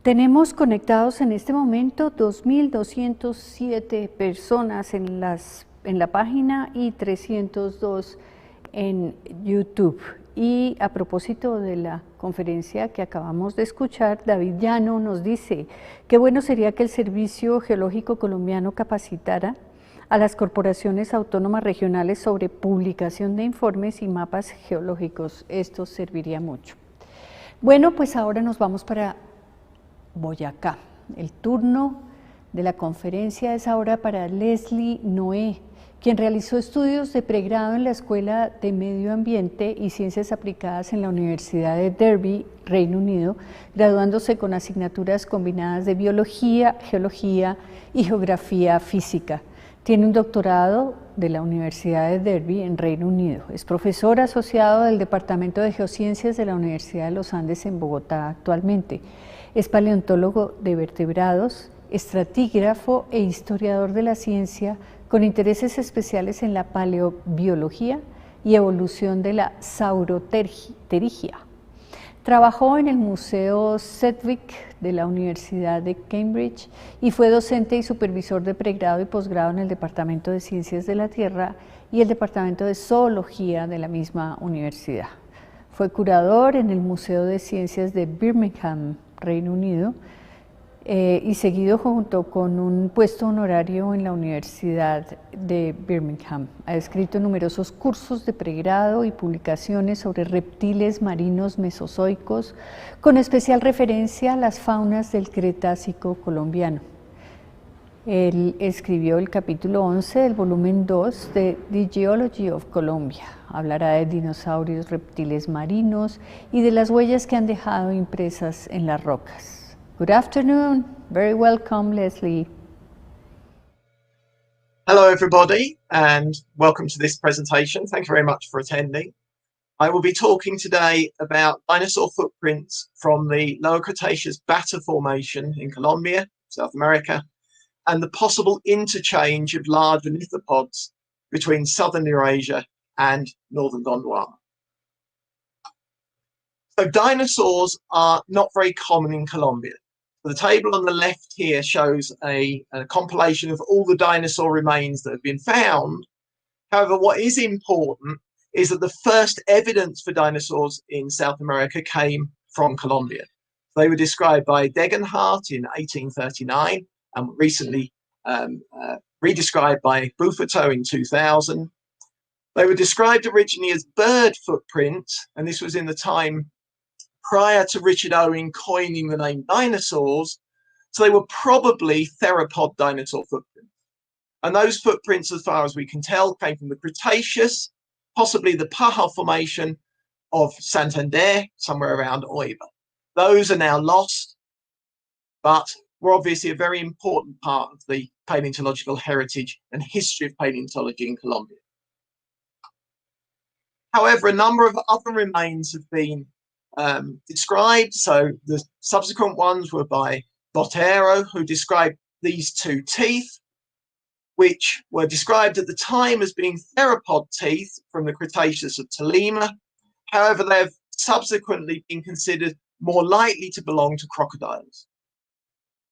Tenemos conectados en este momento 2.207 personas en la página y 302 en YouTube. Y a propósito de la conferencia que acabamos de escuchar, David Llano nos dice: qué bueno sería que el Servicio Geológico Colombiano capacitara a las corporaciones autónomas regionales sobre publicación de informes y mapas geológicos. Esto serviría mucho. Bueno, pues ahora nos vamos para Boyacá. El turno de la conferencia es ahora para Leslie Noè, quien realizó estudios de pregrado en la Escuela de Medio Ambiente y Ciencias Aplicadas en la Universidad de Derby, Reino Unido, graduándose con asignaturas combinadas de Biología, Geología y Geografía Física. Tiene un doctorado de la Universidad de Derby en Reino Unido. Es profesor asociado del Departamento de Geociencias de la Universidad de los Andes en Bogotá actualmente. Es paleontólogo de vertebrados, estratígrafo e historiador de la ciencia, con intereses especiales en la paleobiología y evolución de la sauroterigia. Trabajó en el Museo Sedgwick de la Universidad de Cambridge y fue docente y supervisor de pregrado y posgrado en el Departamento de Ciencias de la Tierra y el Departamento de Zoología de la misma universidad. Fue curador en el Museo de Ciencias de Birmingham, Reino Unido, y seguido junto con un puesto honorario en la Universidad de Birmingham. Ha escrito numerosos cursos de pregrado y publicaciones sobre reptiles marinos mesozoicos, con especial referencia a las faunas del Cretácico colombiano. Él escribió el capítulo 11 del volumen 2 de The Geology of Colombia. Hablará de dinosaurios, reptiles marinos y de las huellas que han dejado impresas en las rocas. Good afternoon. Very welcome, Leslie. Hello, everybody, and welcome to this presentation. Thank you very much for attending. I will be talking today about dinosaur footprints from the Lower Cretaceous Bata Formation in Colombia, South America, and the possible interchange of large ornithopods between southern Eurasia and northern Gondwana. So dinosaurs are not very common in Colombia. The table on the left here shows a compilation of all the dinosaur remains that have been found. However, what is important is that the first evidence for dinosaurs in South America came from Colombia. They were described by Degenhardt in 1839 and recently redescribed by Buffeto in 2000. They were described originally as bird footprints, and this was in the time prior to Richard Owen coining the name dinosaurs, so they were probably theropod dinosaur footprints. And those footprints, as far as we can tell, came from the Cretaceous, possibly the Paja Formation of Santander, somewhere around Oiva. Those are now lost, but were obviously a very important part of the paleontological heritage and history of paleontology in Colombia. However, a number of other remains have been described. So the subsequent ones were by Botero, who described these two teeth, which were described at the time as being theropod teeth from the Cretaceous of Tolima. However, they have subsequently been considered more likely to belong to crocodiles.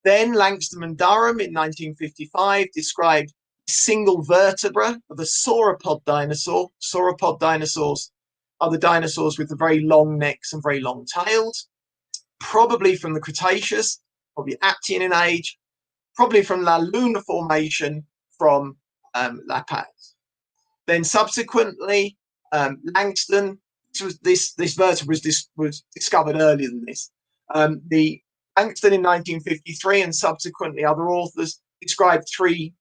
Then Langston and Durham in 1955 described a single vertebra of a sauropod dinosaur. Sauropod dinosaurs are the dinosaurs with the very long necks and very long tails, probably from the Cretaceous, probably Aptian in age, probably from La Luna Formation from La Paz. Then subsequently, Langston, this vertebra was discovered earlier than this. The Langston in 1953 and subsequently other authors described three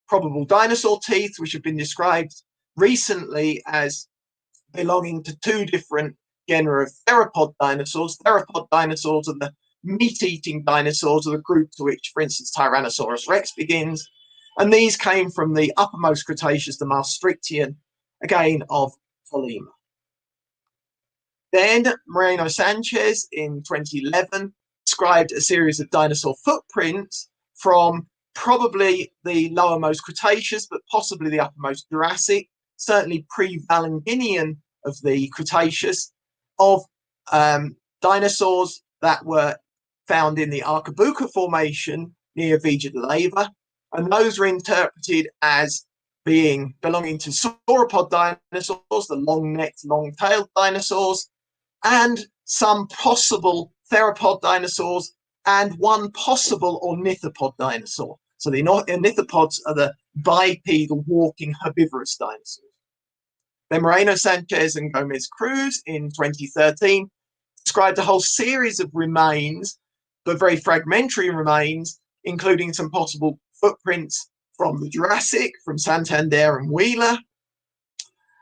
probable dinosaur teeth, which have been described recently as belonging to two different genera of theropod dinosaurs. Theropod dinosaurs are the meat-eating dinosaurs of the group to which, for instance, Tyrannosaurus rex begins. And these came from the uppermost Cretaceous, the Maastrichtian, again of Tolima. Then Moreno Sanchez in 2011 described a series of dinosaur footprints from probably the lowermost Cretaceous, but possibly the uppermost Jurassic, certainly pre-Valanginian of the Cretaceous, of dinosaurs that were found in the Arcabuca Formation near Villa de Leyva, and those were interpreted as belonging to sauropod dinosaurs, the long-necked, long-tailed dinosaurs, and some possible theropod dinosaurs, and one possible ornithopod dinosaur. So the ornithopods are the bipedal, walking, herbivorous dinosaurs. Then Moreno Sanchez and Gomez Cruz in 2013 described a whole series of remains, but very fragmentary remains, including some possible footprints from the Jurassic, from Santander and Wheeler,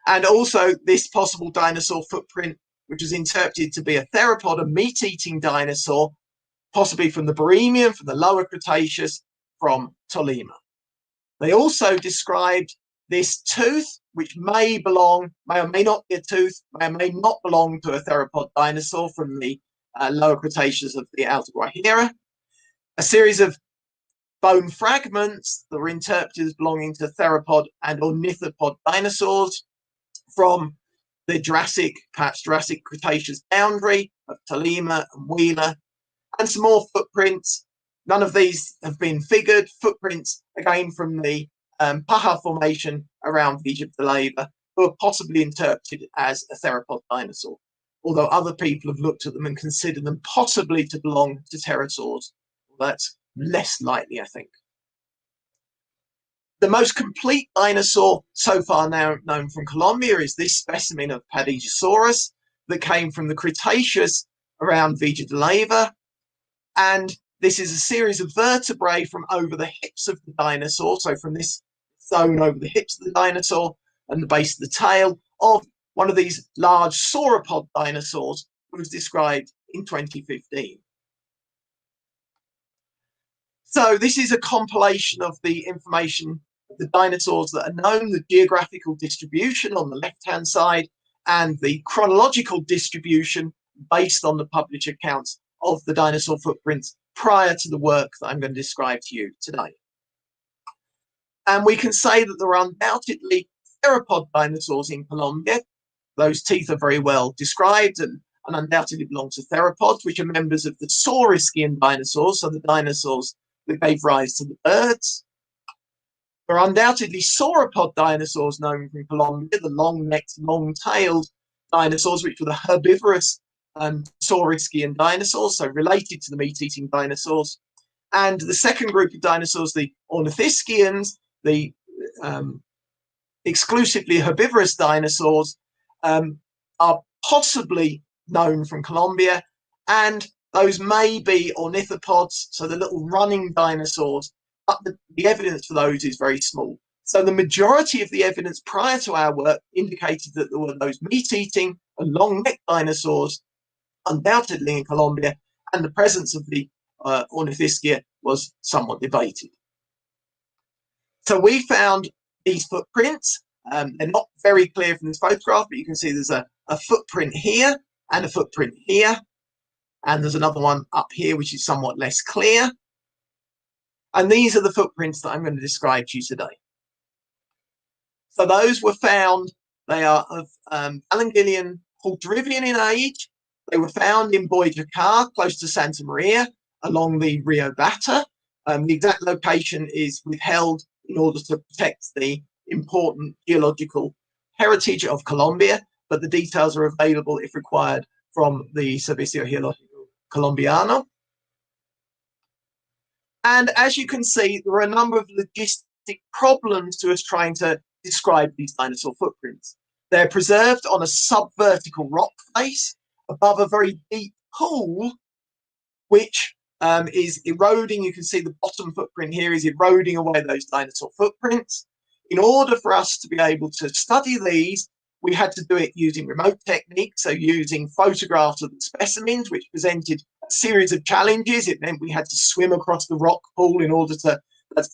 and also this possible dinosaur footprint, which was interpreted to be a theropod, a meat-eating dinosaur, possibly from the Barremian, from the lower Cretaceous, from Tolima. They also described this tooth, which may or may not be a tooth, may or may not belong to a theropod dinosaur from the lower Cretaceous of the Alta Guajira. A series of bone fragments that were interpreted as belonging to theropod and ornithopod dinosaurs from the Jurassic, perhaps Jurassic Cretaceous boundary of Tolima and Wheeler, and some more footprints. None of these have been figured. Footprints, again, from the Paja Formation around Villa de Leyva, who are possibly interpreted as a theropod dinosaur, although other people have looked at them and considered them possibly to belong to pterosaurs. Well, that's less likely, I think. The most complete dinosaur so far now known from Colombia is this specimen of Padigosaurus that came from the Cretaceous around Villa de Leyva. And this is a series of vertebrae from over the hips of the dinosaur, so from this zone over the hips of the dinosaur and the base of the tail of one of these large sauropod dinosaurs that was described in 2015. So this is a compilation of the information of the dinosaurs that are known, the geographical distribution on the left-hand side, and the chronological distribution based on the published accounts of the dinosaur footprints prior to the work that I'm going to describe to you today. And we can say that there are undoubtedly theropod dinosaurs in Colombia. Those teeth are very well described and undoubtedly belong to theropods, which are members of the Saurischian dinosaurs, so the dinosaurs that gave rise to the birds. There are undoubtedly sauropod dinosaurs known from Colombia, the long-necked, long-tailed dinosaurs, which were the herbivorous Saurischian dinosaurs, so related to the meat-eating dinosaurs. And the second group of dinosaurs, the ornithischians, the exclusively herbivorous dinosaurs, are possibly known from Colombia, and those may be ornithopods, so the little running dinosaurs, but the evidence for those is very small. So the majority of the evidence prior to our work indicated that there were those meat-eating and long-necked dinosaurs undoubtedly in Colombia, and the presence of the ornithischia was somewhat debated. So we found these footprints. They're not very clear from this photograph, but you can see there's a footprint here and a footprint here. And there's another one up here, which is somewhat less clear. And these are the footprints that I'm going to describe to you today. So those were found, they are of Alangillian Halterivian in age. They were found in Boyacá, close to Santa María, along the Rio Bata. The exact location is withheld in order to protect the important geological heritage of Colombia, but the details are available, if required, from the Servicio Geológico Colombiano. And as you can see, there are a number of logistic problems to us trying to describe these dinosaur footprints. They're preserved on a subvertical rock face above a very deep pool, which is eroding. You can see the bottom footprint here is eroding away those dinosaur footprints. In order for us to be able to study these, we had to do it using remote techniques, so using photographs of the specimens, which presented a series of challenges. It meant we had to swim across the rock pool in order to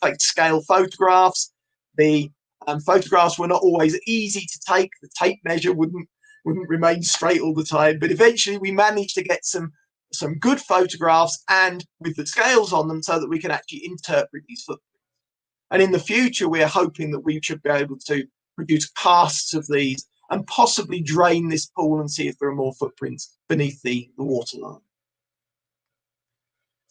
take scale photographs. The photographs were not always easy to take. The tape measure wouldn't remain straight all the time, but eventually we managed to get some good photographs and with the scales on them so that we can actually interpret these footprints. And in the future, we are hoping that we should be able to produce casts of these and possibly drain this pool and see if there are more footprints beneath the waterline.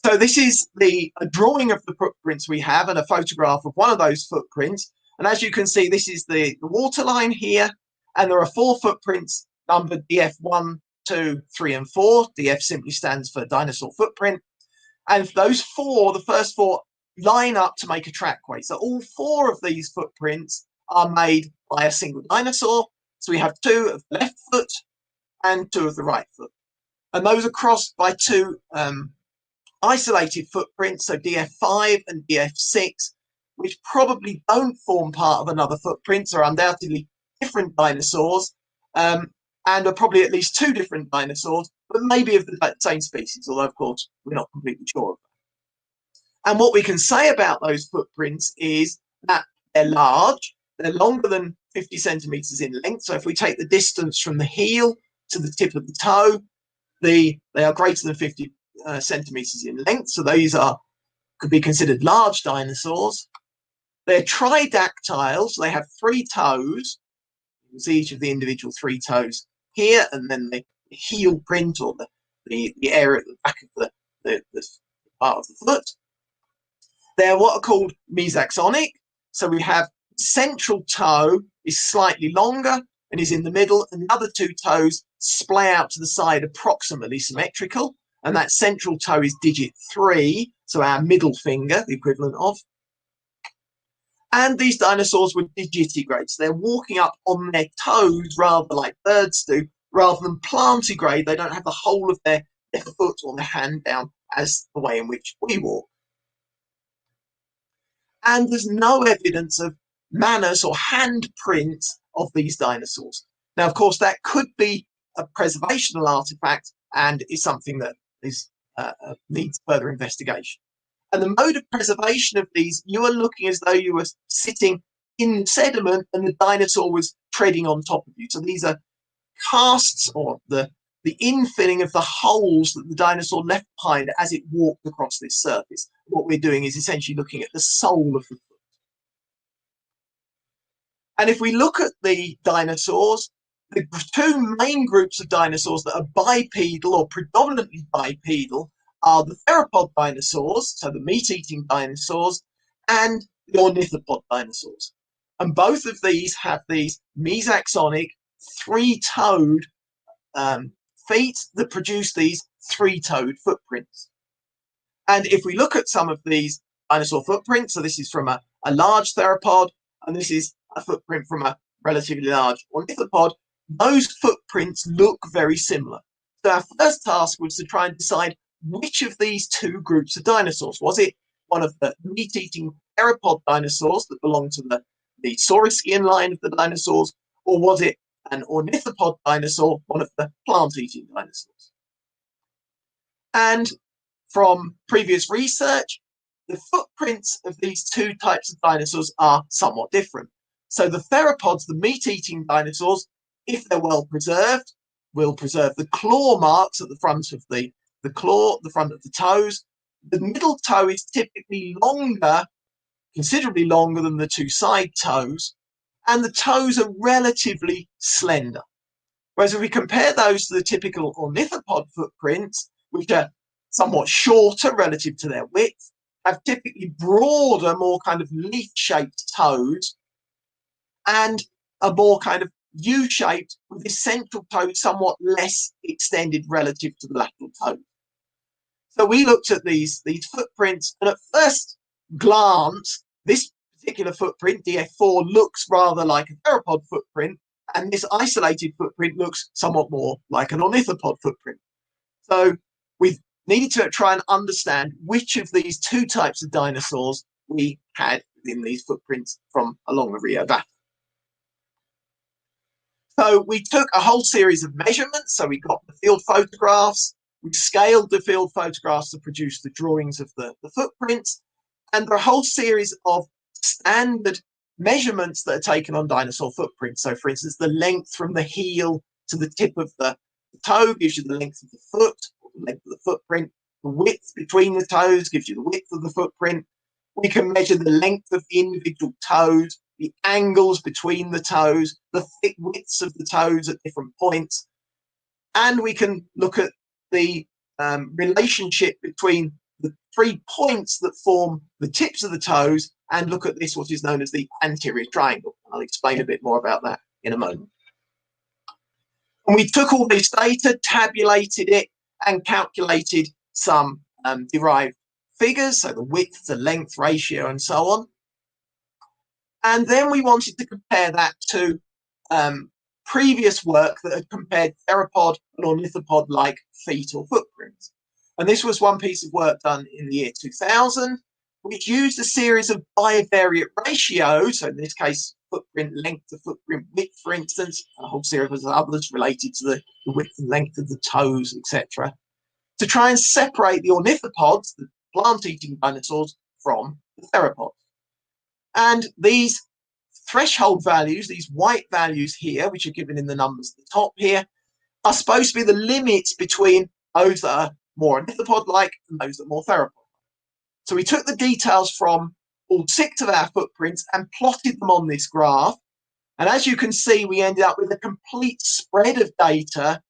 So this is a drawing of the footprints we have and a photograph of one of those footprints. And as you can see, this is the waterline here. And there are 4 footprints numbered DF1, 2, 3, and 4. DF simply stands for dinosaur footprint. And those 4, the first 4, line up to make a trackway. So all 4 of these footprints are made by a single dinosaur. So we have 2 of the left foot and 2 of the right foot. And those are crossed by 2 isolated footprints, so DF5 and DF6, which probably don't form part of another footprint, so are undoubtedly different dinosaurs, and are probably at least 2 different dinosaurs, but maybe of the same species, although of course we're not completely sure of that. And what we can say about those footprints is that they're large, they're longer than 50 centimeters in length. So if we take the distance from the heel to the tip of the toe, they are greater than 50 centimeters in length. So these could be considered large dinosaurs. They're tridactyls. They have 3 toes. You can see each of the individual 3 toes here, and then the heel print, or the area at the back of the part of the foot. They're what are called mesaxonic. So we have central toe is slightly longer and is in the middle, and the other 2 toes splay out to the side approximately symmetrical, and that central toe is digit 3, so our middle finger, the equivalent of. And these dinosaurs were digitigrade, so they're walking up on their toes rather like birds do, rather than plantigrade. They don't have the whole of their foot or their hand down as the way in which we walk. And there's no evidence of manus or handprints of these dinosaurs. Now, of course, that could be a preservational artifact and is something that needs further investigation. And the mode of preservation of these, you are looking as though you were sitting in sediment and the dinosaur was treading on top of you. So these are casts, or the infilling of the holes that the dinosaur left behind as it walked across this surface. What we're doing is essentially looking at the sole of the foot. And if we look at the dinosaurs, the 2 main groups of dinosaurs that are bipedal or predominantly bipedal are the theropod dinosaurs, so the meat-eating dinosaurs, and the ornithopod dinosaurs. And both of these have these mesaxonic 3-toed feet that produce these 3-toed footprints. And if we look at some of these dinosaur footprints, so this is from a large theropod, and this is a footprint from a relatively large ornithopod, those footprints look very similar. So our first task was to try and decide which of these 2 groups of dinosaurs. Was it one of the meat-eating theropod dinosaurs that belonged to the Saurischian line of the dinosaurs, or was it an ornithopod dinosaur, one of the plant-eating dinosaurs? And from previous research, the footprints of these 2 types of dinosaurs are somewhat different. So the theropods, the meat-eating dinosaurs, if they're well preserved, will preserve the claw marks at the front of the claw, the front of the toes. The middle toe is typically longer, considerably longer than the 2 side toes, and the toes are relatively slender. Whereas if we compare those to the typical ornithopod footprints, which are somewhat shorter relative to their width, have typically broader, more kind of leaf-shaped toes, and are more kind of U-shaped, with the central toe somewhat less extended relative to the lateral toe. So we looked at these footprints, and at first glance, this particular footprint, DF4, looks rather like a theropod footprint, and this isolated footprint looks somewhat more like an ornithopod footprint. So we needed to try and understand which of these 2 types of dinosaurs we had in these footprints from along the Rio Bata. So we took a whole series of measurements. So we got the field photographs, we scaled the field photographs to produce the drawings of the footprints, and there are a whole series of standard measurements that are taken on dinosaur footprints. So for instance, the length from the heel to the tip of the toe gives you the length of the foot, or the length of the footprint. The width between the toes gives you the width of the footprint. We can measure the length of the individual toes, the angles between the toes, the thick widths of the toes at different points. And we can look at the relationship between the 3 points that form the tips of the toes and look at this, what is known as the anterior triangle. I'll explain a bit more about that in a moment. And we took all this data, tabulated it, and calculated some derived figures, so the width, the length ratio, and so on. And then we wanted to compare that to previous work that had compared theropod and ornithopod-like feet or footprints. And this was one piece of work done in the year 2000, which used a series of bivariate ratios, so in this case, footprint length to footprint width, for instance, and a whole series of others related to the width and length of the toes, etc., to try and separate the ornithopods, the plant-eating dinosaurs, from the theropods. And these threshold values, these white values here, which are given in the numbers at the top here, are supposed to be the limits between those that are more ornithopod-like and those that are more theropod. So we took the details from all 6 of our footprints and plotted them on this graph. And as you can see, we ended up with a complete spread of data,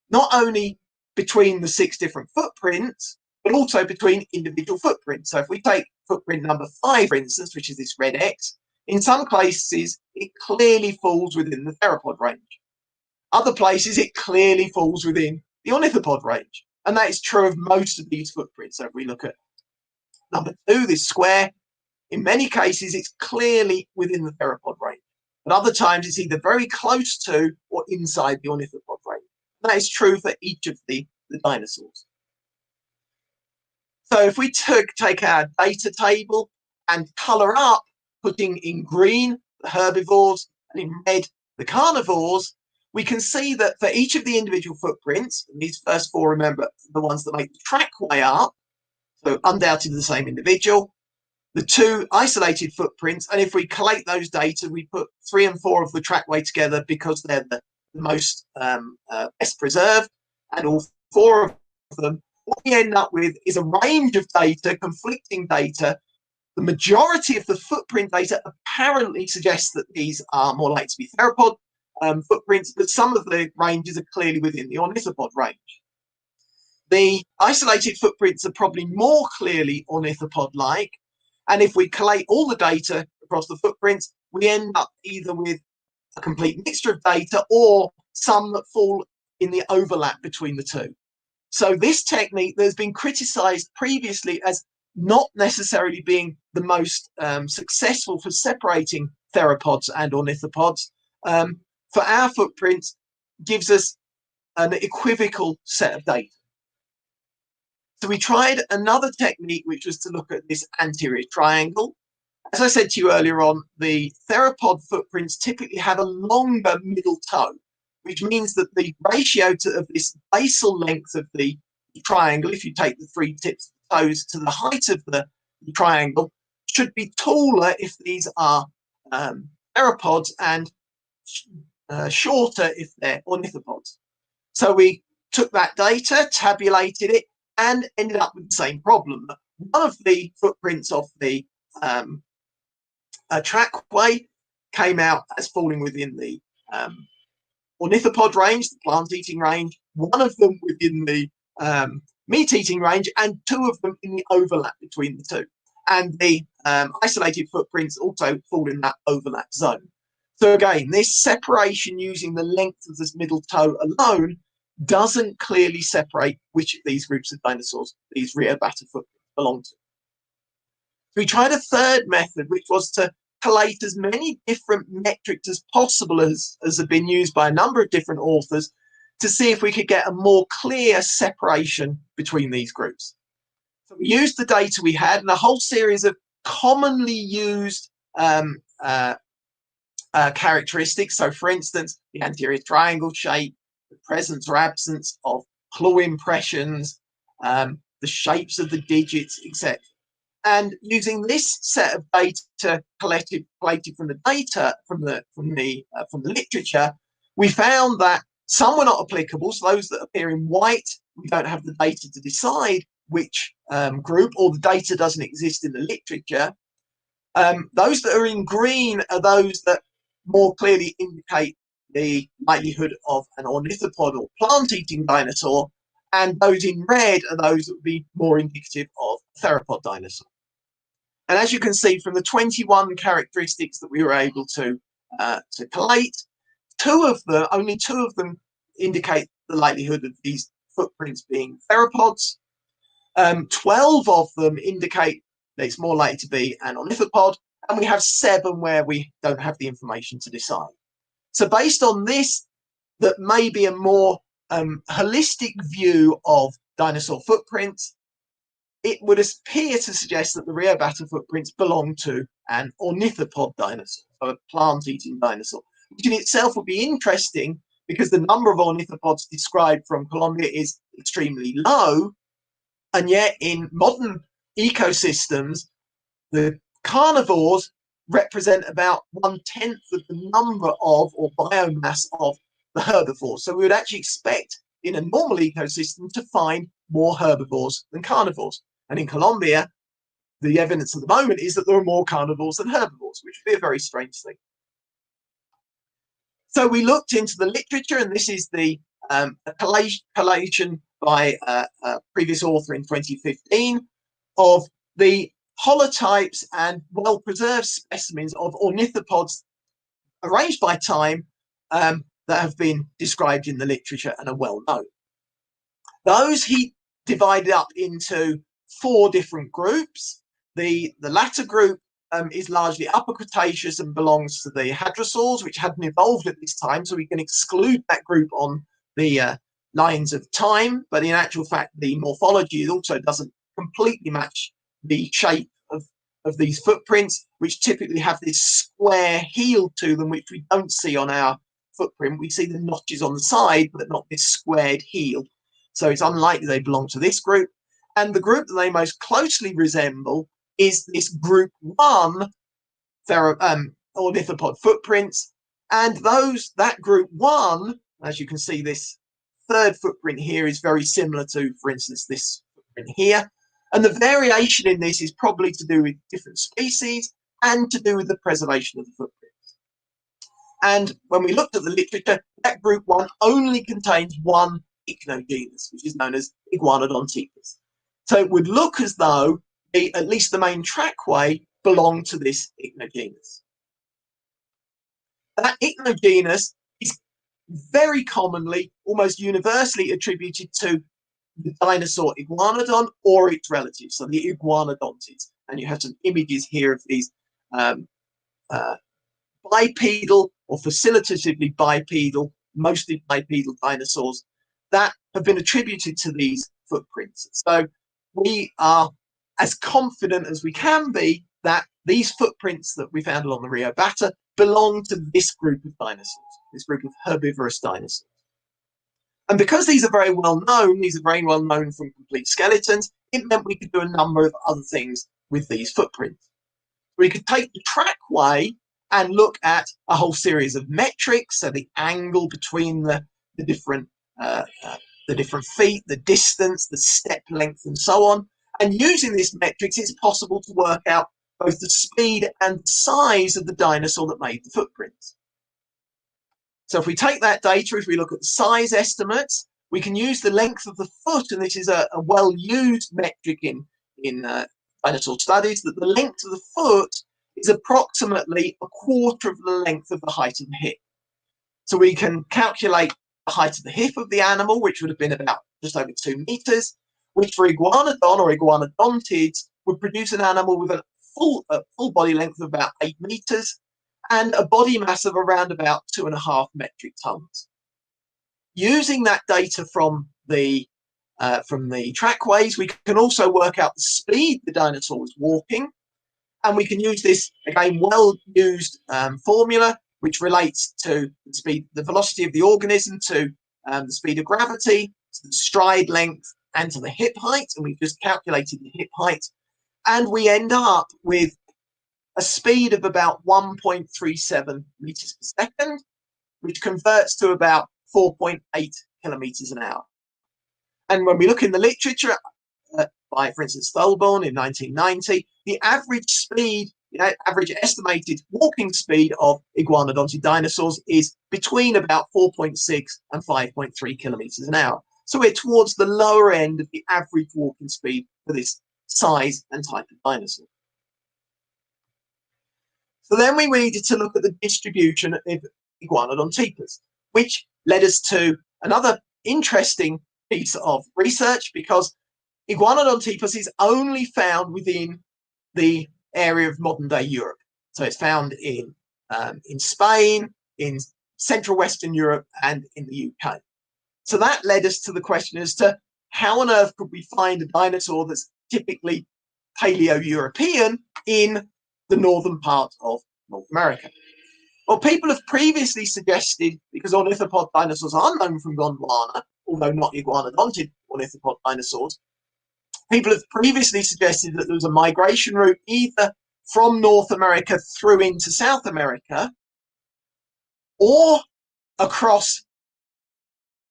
not only between the 6 different footprints, but also between individual footprints. So if we take footprint number 5, for instance, which is this red X, in some places, it clearly falls within the theropod range. Other places, it clearly falls within the ornithopod range. And that is true of most of these footprints. So if we look at number 2, this square, in many cases, it's clearly within the theropod range. But other times, it's either very close to or inside the ornithopod range. That is true for each of the dinosaurs. So if we take our data table and colour up, putting in green the herbivores and in red the carnivores, we can see that for each of the individual footprints, and these first 4, remember, the ones that make the trackway up, so undoubtedly the same individual, the 2 isolated footprints, and if we collate those data, we put 3 and 4 of the trackway together because they're the most best preserved, and all 4 of them, what we end up with is a range of data, conflicting data. The majority of the footprint data apparently suggests that these are more likely to be theropod footprints, but some of the ranges are clearly within the ornithopod range. The isolated footprints are probably more clearly ornithopod-like, and if we collate all the data across the footprints, we end up either with a complete mixture of data or some that fall in the overlap between the 2. So this technique that's been criticised previously as not necessarily being the most successful for separating theropods and ornithopods, for our footprints gives us an equivocal set of data. So we tried another technique, which was to look at this anterior triangle. As I said to you earlier on, the theropod footprints typically have a longer middle toe, which means that the ratio of this basal length of the triangle, if you take the 3 tips of the toes to the height of the triangle, should be taller if these are theropods and shorter if they're ornithopods. So we took that data, tabulated it, and ended up with the same problem. One of the footprints of the trackway came out as falling within the ornithopod range, the plant-eating range, one of them within the meat-eating range, and 2 of them in the overlap between the 2. And the isolated footprints also fall in that overlap zone. So again, this separation using the length of this middle toe alone doesn't clearly separate which of these groups of dinosaurs these rear Bata footprints belong to. So we tried a third method, which was to collate as many different metrics as possible as have been used by a number of different authors to see if we could get a more clear separation between these groups. So we used the data we had and a whole series of commonly used characteristics. So for instance, the anterior triangle shape, the presence or absence of claw impressions, the shapes of the digits, etc. And using this set of data collated from the data from the literature, we found that some were not applicable. So those that appear in white, we don't have the data to decide which group, or the data doesn't exist in the literature. Those that are in green are those that more clearly indicate the likelihood of an ornithopod or plant-eating dinosaur, and those in red are those that would be more indicative of theropod dinosaur. And as you can see from the 21 characteristics that we were able to collate, only two of them indicate the likelihood of these footprints being theropods. 12 of them indicate that it's more likely to be an ornithopod, and we have 7 where we don't have the information to decide. So based on this, that may be a more holistic view of dinosaur footprints, it would appear to suggest that the Rio Bata footprints belong to an ornithopod dinosaur, so a plant-eating dinosaur, which in itself would be interesting because the number of ornithopods described from Colombia is extremely low, and yet in modern ecosystems, the carnivores represent about 1/10 of the number of, or biomass of, the herbivores. So we would actually expect in a normal ecosystem to find more herbivores than carnivores. And in Colombia, the evidence at the moment is that there are more carnivores than herbivores, which would be a very strange thing. So we looked into the literature, and this is the collation by a previous author in 2015 of the holotypes and well-preserved specimens of ornithopods arranged by time that have been described in the literature and are well known. Those he divided up into 4 different groups. The latter group is largely Upper Cretaceous and belongs to the hadrosaurs, which hadn't evolved at this time, so we can exclude that group on the lines of time. But in actual fact, the morphology also doesn't completely match the shape of these footprints, which typically have this square heel to them, which we don't see on our footprint. We see the notches on the side, but not this squared heel. So it's unlikely they belong to this group. And the group that they most closely resemble is this group 1 ornithopod footprints. And that group 1, as you can see, this 3rd footprint here is very similar to, for instance, this footprint here. And the variation in this is probably to do with different species and to do with the preservation of the footprints. And when we looked at the literature, that group 1 only contains one ichnogenus, which is known as Iguanodonticus. So it would look as though at least the main trackway belonged to this ichnogenus. That ichnogenus is very commonly, almost universally attributed to the dinosaur Iguanodon or its relatives, so the Iguanodontids. And you have some images here of these bipedal or facilitatively bipedal, mostly bipedal dinosaurs that have been attributed to these footprints. So we are as confident as we can be that these footprints that we found along the Rio Bata belong to this group of dinosaurs, this group of herbivorous dinosaurs. And because these are very well known, from complete skeletons, it meant we could do a number of other things with these footprints. We could take the trackway and look at a whole series of metrics, so the angle between the different feet, the distance, the step length, and so on. And using these metrics, it's possible to work out both the speed and size of the dinosaur that made the footprints. So if we take that data, if we look at the size estimates, we can use the length of the foot, and this is a well-used metric in dinosaur studies, that the length of the foot is approximately 1/4 of the length of the height of the hip. So we can calculate the height of the hip of the animal, which would have been about just over 2 meters, which for Iguanodon or Iguanodontids would produce an animal with a full body length of about 8 meters and a body mass of around about 2.5 metric tons. Using that data from the trackways, we can also work out the speed the dinosaur was walking, and we can use this, again, well-used formula which relates to the speed, the velocity of the organism, to the speed of gravity, to the stride length, and to the hip height. And we've just calculated the hip height, and we end up with a speed of about 1.37 meters per second, which converts to about 4.8 kilometers an hour. And when we look in the literature, by, for instance, Stolborn in 1990, the average speed, average estimated walking speed of iguanodontid dinosaurs is between about 4.6 and 5.3 kilometers an hour. So we're towards the lower end of the average walking speed for this size and type of dinosaur. So then we needed to look at the distribution of iguanodontipas, which led us to another interesting piece of research, because iguanodontipas is only found within the area of modern-day Europe. So it's found in Spain, in Central Western Europe, and in the UK. So that led us to the question as to how on earth could we find a dinosaur that's typically Paleo-European in the northern part of North America? Well, people have previously suggested, because ornithopod dinosaurs are known from Gondwana, although not iguanodontid ornithopod dinosaurs, people have previously suggested that there was a migration route either from North America through into South America or across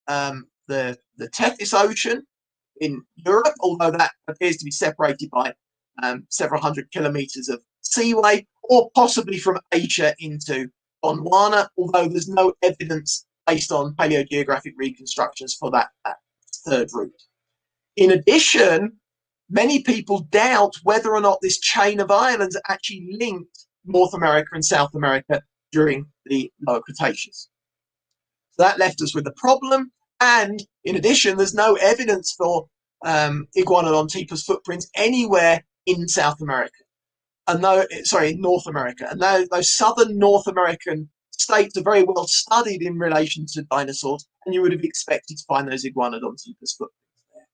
the Tethys Ocean in Europe, although that appears to be separated by several hundred kilometers of seaway, or possibly from Asia into Gondwana, although there's no evidence based on paleogeographic reconstructions for that third route. In addition, many people doubt whether or not this chain of islands actually linked North America and South America during the Lower Cretaceous. So that left us with a problem. And in addition, there's no evidence for iguanodontipas footprints anywhere in South America, and North America. And those southern North American states are very well studied in relation to dinosaurs, and you would have expected to find those iguanodontipas footprints there.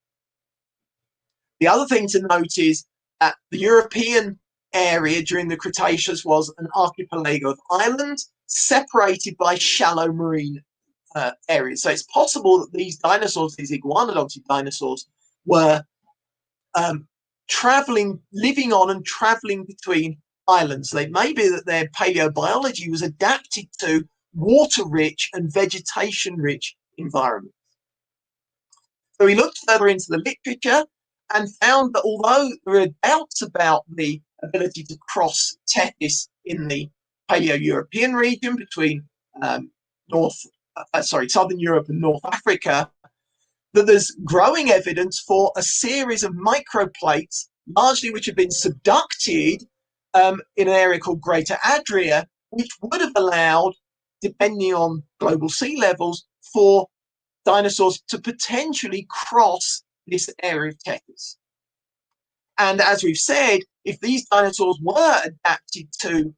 The other thing to note is that the European area during the Cretaceous was an archipelago of islands separated by shallow marine areas. So it's possible that these dinosaurs, these iguanodontid dinosaurs, were living on and traveling between islands. So it may be that their paleobiology was adapted to water-rich and vegetation-rich environments. So we looked further into the literature and found that although there are doubts about the ability to cross Tethys in the Paleo-European region between Southern Europe and North Africa, that there's growing evidence for a series of microplates, largely which have been subducted in an area called Greater Adria, which would have allowed, depending on global sea levels, for dinosaurs to potentially cross this area of Tethys. And as we've said, if these dinosaurs were adapted to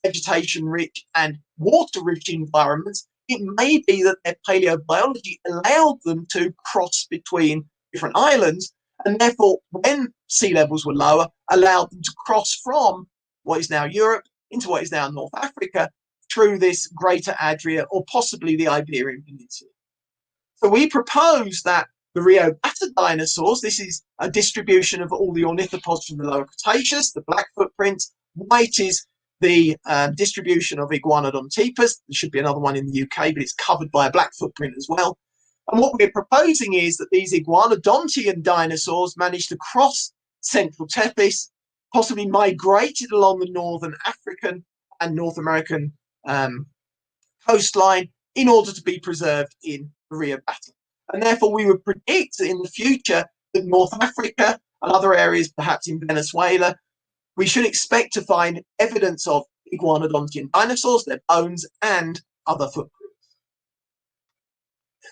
vegetation-rich and water-rich environments, it may be that their paleobiology allowed them to cross between different islands, and therefore, when sea levels were lower, allowed them to cross from what is now Europe into what is now North Africa through this Greater Adria or possibly the Iberian Peninsula. So we propose that the Rio Bata dinosaurs, this is a distribution of all the ornithopods from the Lower Cretaceous, the black footprint. White is the distribution of iguanodontipas. There should be another one in the UK, but it's covered by a black footprint as well. And what we're proposing is that these iguanodontian dinosaurs managed to cross central Tethys, possibly migrated along the northern African and North American coastline in order to be preserved in the Rio Bata. And therefore, we would predict that in the future that North Africa and other areas, perhaps in Venezuela, we should expect to find evidence of iguanodontian dinosaurs, their bones, and other footprints.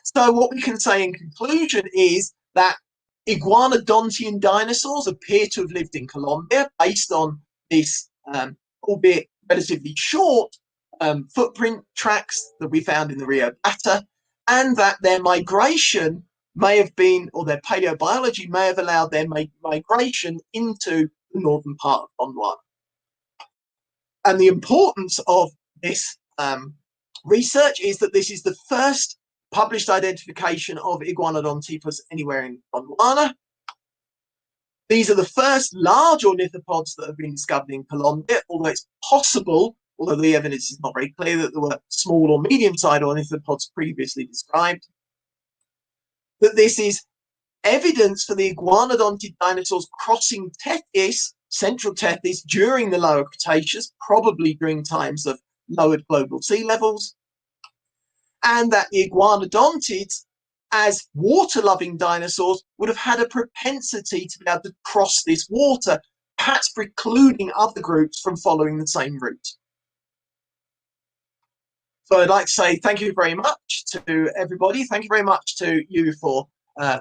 So what we can say in conclusion is that iguanodontian dinosaurs appear to have lived in Colombia based on this, albeit relatively short, footprint tracks that we found in the Rio Bata, and that their migration may have been, or their paleobiology may have allowed their migration into the northern part of Gondwana. And the importance of this research is that this is the first published identification of iguanodontipas anywhere in Gondwana. These are the first large ornithopods that have been discovered in Colombia, although it's possible, although the evidence is not very clear, that there were small or medium-sized ornithopods previously described. That this is evidence for the iguanodontid dinosaurs crossing Tethys, central Tethys, during the Lower Cretaceous, probably during times of lowered global sea levels, and that the iguanodontids as water-loving dinosaurs would have had a propensity to be able to cross this water, perhaps precluding other groups from following the same route. So I'd like to say thank you very much to everybody. Thank you very much to you for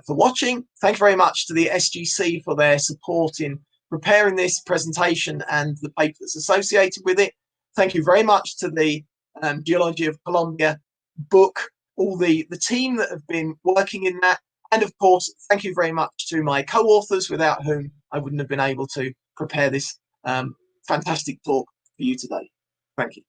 watching. Thank you very much to the SGC for their support in preparing this presentation and the paper that's associated with it. Thank you very much to the Geology of Colombia book, all the team that have been working in that. And of course, thank you very much to my co-authors, without whom I wouldn't have been able to prepare this fantastic talk for you today. Thank you.